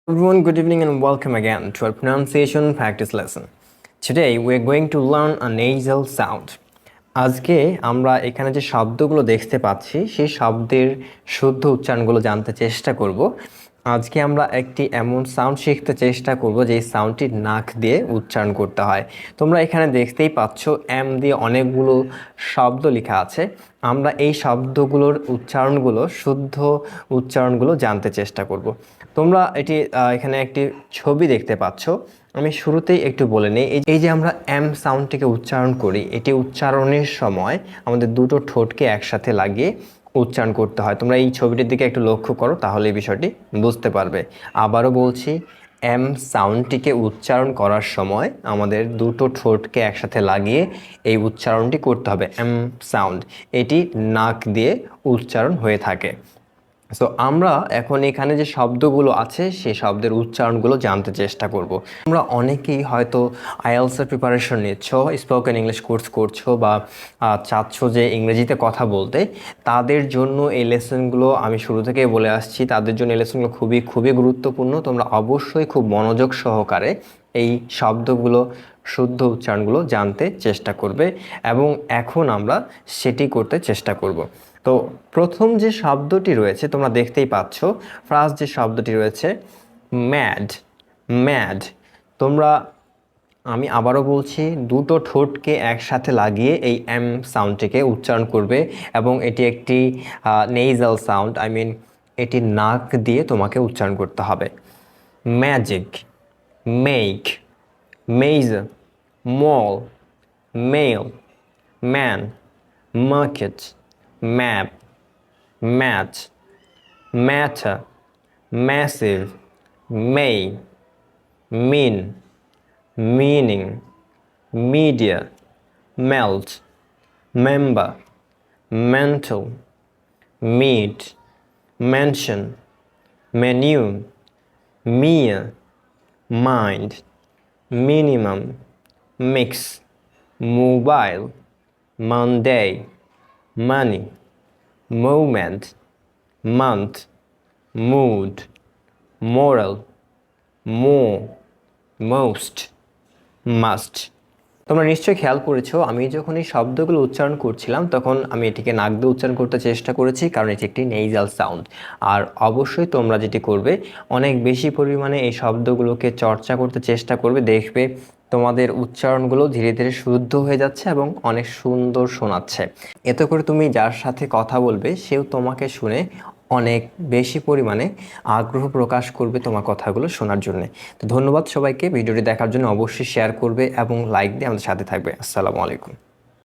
Everyone, good evening and welcome again to our pronunciation practice lesson. Today we are going to learn a nasal sound. আজকে আমরা এখানে যে শব্দগুলো দেখতে পাচ্ছি সেই শব্দের শুদ্ধ উচ্চারণগুলো জানতে চেষ্টা করব। আজকে আমরা একটি এমন সাউন্ড শিখতে চেষ্টা করব যে সাউন্ডটি নাক দিয়ে উচ্চারণ করতে হয়। তোমরা এখানে দেখতেই পাচ্ছ এম দিয়ে অনেকগুলো শব্দ লেখা আছে। আমরা এই শব্দগুলোর উচ্চারণগুলো শুদ্ধ উচ্চারণগুলো জানতে চেষ্টা করব। তোমরা এখানে একটি ছবি দেখতে পাচ্ছ। আমি শুরুতেই একটু বলে নিই, এই যে আমরা এম সাউন্ডটিকে উচ্চারণ করি, এটি উচ্চারণের সময় আমাদের দুটো ঠোঁটকে একসাথে লাগিয়ে উচ্চারণ করতে হয়। তোমরা এই ছবিটির দিকে একটু লক্ষ্য করো, তাহলে এই বিষয়টি বুঝতে পারবে। আবারও বলছি, এম সাউন্ডটিকে উচ্চারণ করার সময় আমাদের দুটো ঠোঁটকে একসাথে লাগিয়ে এই উচ্চারণটি করতে হবে। এম সাউন্ড এটি নাক দিয়ে উচ্চারণ হয়ে থাকে। সো আমরা এখন এখানে যে শব্দগুলো আছে সেই শব্দের উচ্চারণগুলো জানতে চেষ্টা করব। তোমরা অনেকেই হয়তো আইএলটিএস প্রিপারেশন নিচ্ছ, স্পোকেন ইংলিশ কোর্স করছো বা চাচ্ছ যে ইংরেজিতে কথা বলতে, তাদের জন্য এই লেসনগুলো আমি শুরু থেকেই বলে আসছি, তাদের জন্য এই লেসনগুলো খুবই খুবই গুরুত্বপূর্ণ। তোমরা অবশ্যই খুব মনোযোগ সহকারে এই শব্দগুলো শুদ্ধ উচ্চারণগুলো জানতে চেষ্টা করবে এবং এখন আমরা সেটি করতে চেষ্টা করব। তো প্রথম যে শব্দটি রয়েছে তোমরা দেখতেই পাচ্ছ, ফার্স্ট যে শব্দটি রয়েছে ম্যাড। ম্যাড তোমরা, আমি আবারও বলছি, দুটো ঠোঁটকে একসাথে লাগিয়ে এই এম সাউন্ডটিকে উচ্চারণ করবে এবং এটি একটি নেজাল সাউন্ড, এটি নাক দিয়ে তোমাকে উচ্চারণ করতে হবে। Magic, make, measure, mall, mail, man, market, map, mat, matter, massive, may, mean, meaning, media, melt, member, mental, meet, mention, menu, mere, mind, minimum, mix, mobile, Monday, money, moment, month, mood, moral, more, most, must. তোমরা নিশ্চয়ই খেয়াল করেছো, আমি যখন এই শব্দগুলো উচ্চারণ করছিলাম তখন আমি এটিকে নাক দিয়ে উচ্চারণ করতে চেষ্টা করেছি, কারণ এটি একটি নেজাল সাউন্ড। আর অবশ্যই তোমরা যেটি করবে, অনেক বেশি পরিমাণে এই শব্দগুলোকে চর্চা করতে চেষ্টা করবে, দেখবে তোমাদের উচ্চারণগুলো ধীরে ধীরে শুদ্ধ হয়ে যাচ্ছে এবং অনেক সুন্দর শোনাচ্ছে। এতে করে তুমি যার সাথে কথা বলবে সেও তোমাকে শুনে অনেক বেশি পরিমাণে আগ্রহ প্রকাশ করবে তোমার কথাগুলো শোনার জন্য। তো ধন্যবাদ সবাইকে, ভিডিওটি দেখার জন্য। অবশ্যই শেয়ার করবে এবং লাইক দিয়ে আমাদের সাথে থাকবে। আসসালামু আলাইকুম।